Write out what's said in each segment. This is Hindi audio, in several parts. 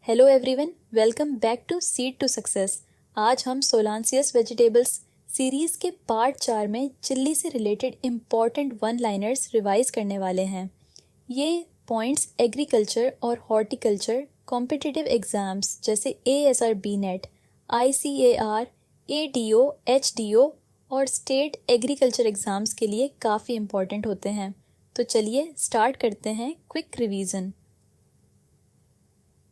Hello everyone, welcome back to Seed to Success. आज हम सोलांसियस वेजिटेबल्स सीरीज़ के पार्ट 4 में चिल्ली से related important one liners revise करने वाले हैं। ये पॉइंट्स एग्रीकल्चर और हॉर्टिकल्चर कॉम्पिटिटिव एग्ज़ाम्स जैसे ASR BNET, ICAR, ADO, HDO और स्टेट एग्रीकल्चर एग्ज़ाम्स के लिए काफ़ी इम्पॉर्टेंट होते हैं। तो चलिए स्टार्ट करते हैं quick revision.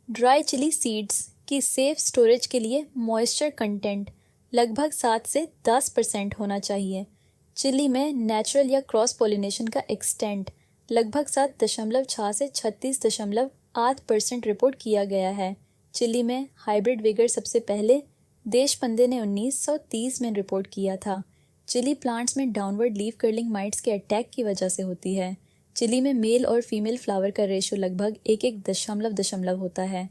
Dry chilli seeds की सेफ स्टोरेज के लिए मॉइस्चर कंटेंट लगभग 7 से 10% होना चाहिए। चिली में नेचुरल या क्रॉस पॉलिनेशन का एक्सटेंट लगभग 7.6 से 36.8% रिपोर्ट किया गया है। चिली में हाइब्रिड विगर सबसे पहले देशपांडे ने 1930 में रिपोर्ट किया था। चिली प्लांट्स में डाउनवर्ड लीफ कर्लिंग माइट्स के अटैक की वजह से होती है। चिली में मेल और फीमेल फ्लावर का रेशो लगभग 1:1 होता है।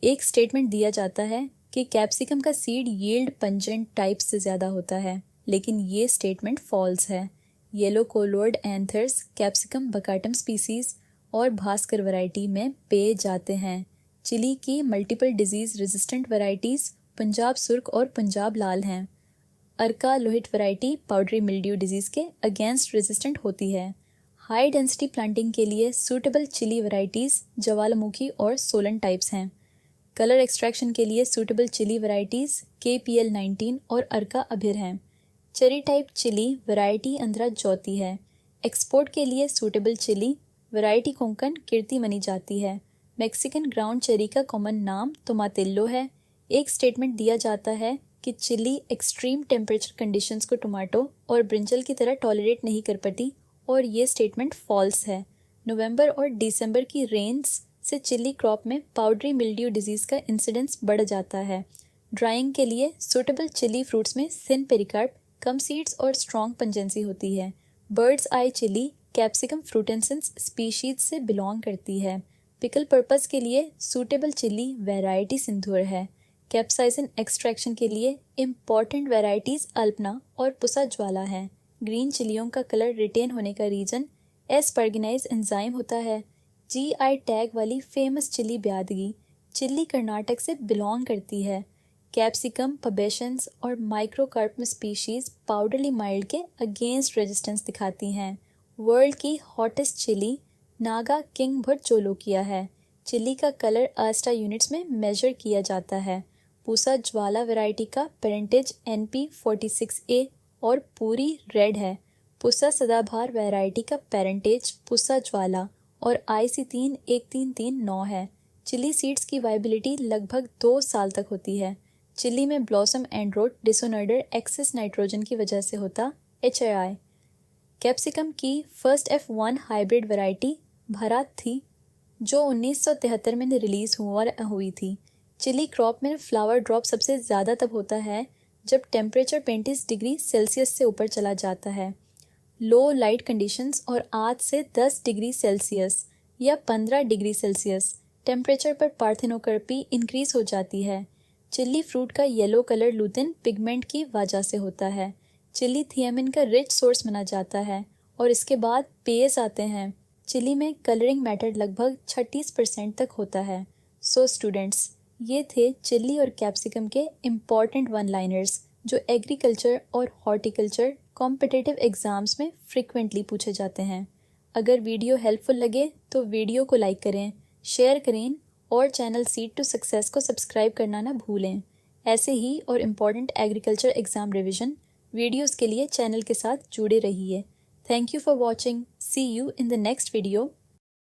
एक स्टेटमेंट दिया जाता है कि कैप्सिकम का सीड यील्ड पंजेंट टाइप से ज़्यादा होता है, लेकिन ये स्टेटमेंट फॉल्स है। Yellow coloured anthers capsicum baccatum species और भास्कर वैरायटी में पेए जाते हैं। चिली की multiple disease resistant varieties Punjab Surkh और पंजाब लाल हैं। Arka Lohit variety powdery mildew disease के अगेंस्ट रेजिस्टेंट होती है। हाई डेंसिटी प्लांटिंग के लिए सूटेबल चिली वैरायटीज़ ज्वालामुखी और सोलन टाइप्स हैं। कलर एक्सट्रैक्शन के लिए सूटेबल चिली वैरायटीज़ KPL 19 और अर्का अभिर हैं। चेरी टाइप चिली वैरायटी अंधरा ज्योति है। एक्सपोर्ट के लिए सूटेबल चिली वैरायटी कोंकण कीर्ति मनी जाती है। मैक्सिकन ग्राउंड चेरी का कॉमन नाम टोमाटिल्लो है। एक स्टेटमेंट दिया जाता है कि चिली एक्सट्रीम टेम्परेचर कंडीशंस को टोमेटो और ब्रिंजल की तरह टॉलरेट नहीं कर पाती और ये स्टेटमेंट फॉल्स है। नवंबर और दिसंबर की रेन्स से चिली क्रॉप में पाउडरी मिल्ड्यू डिजीज़ का इंसिडेंस बढ़ जाता है। ड्राइंग के लिए सूटेबल चिली फ्रूट्स में थिन पेरिकार्प, कम सीड्स और स्ट्रॉन्ग पंजेंसी होती है। बर्ड्स आई चिली कैप्सिकम फ्रूटेंसिस स्पीशीज से बिलोंग करती है। पिकल पर्पस के लिए सूटेबल चिली वैरायटी सिंधुर है। कैप्साइसिन एक्सट्रैक्शन के लिए इम्पॉर्टेंट वैरायटीज़ अल्पना और पुसा ज्वाला है। ग्रीन चिलियों का कलर रिटेन होने का रीजन एस्पर्गिनाइज एंजाइम होता है। GI टैग वाली famous chilli Byadgi chilli Karnataka से बिलोंग करती है। कैप्सिकम पबेशंस और माइक्रोकार्प स्पीशीज पाउडरली माइल्ड के अगेंस्ट रेजिस्टेंस दिखाती हैं। वर्ल्ड की hottest chilli Naga king Bhut Jolokia है। चिली का कलर आस्टा यूनिट्स में मेजर किया जाता है। पूसा ज्वाला वैरायटी का पेरेंटेज NP46A और पूरी रेड है। पुसा सदाबहार वैरायटी का पेरेंटेज पुसा ज्वाला और IC31339 है। चिली सीड्स की वाइबिलिटी लगभग 2 साल तक होती है। चिली में blossom end rot disorder excess nitrogen की वजह से होता HAI। कैप्सिकम की first F1 hybrid variety Bharat थी जो 1973 में रिलीज़ हुई थी। चिली क्रॉप में फ्लावर ड्रॉप सबसे ज़्यादा तब होता है जब टेम्परेचर 35 डिग्री सेल्सियस से ऊपर चला जाता है। लो लाइट कंडीशंस और 8 से 10 डिग्री सेल्सियस या 15 डिग्री सेल्सियस टेम्परेचर पर पार्थेनोकार्पी इंक्रीज हो जाती है। चिली फ्रूट का येलो कलर लूथिन पिगमेंट की वजह से होता है। चिली थियामिन का रिच सोर्स माना जाता है और इसके बाद पेयस आते हैं। चिली में कलरिंग मैटर लगभग 36% तक होता है। सो स्टूडेंट्स, ये थे चिली और कैप्सिकम के इम्पॉर्टेंट वन लाइनर्स जो एग्रीकल्चर और हॉर्टिकल्चर कॉम्पिटिटिव एग्ज़ाम्स में फ्रिक्वेंटली पूछे जाते हैं। अगर वीडियो हेल्पफुल लगे तो वीडियो को लाइक करें, शेयर करें और चैनल सीड टू सक्सेस को सब्सक्राइब करना ना भूलें। ऐसे ही और important agriculture exam revision videos के लिए चैनल के साथ जुड़े रहिए। Thank you for watching. See you in the next video.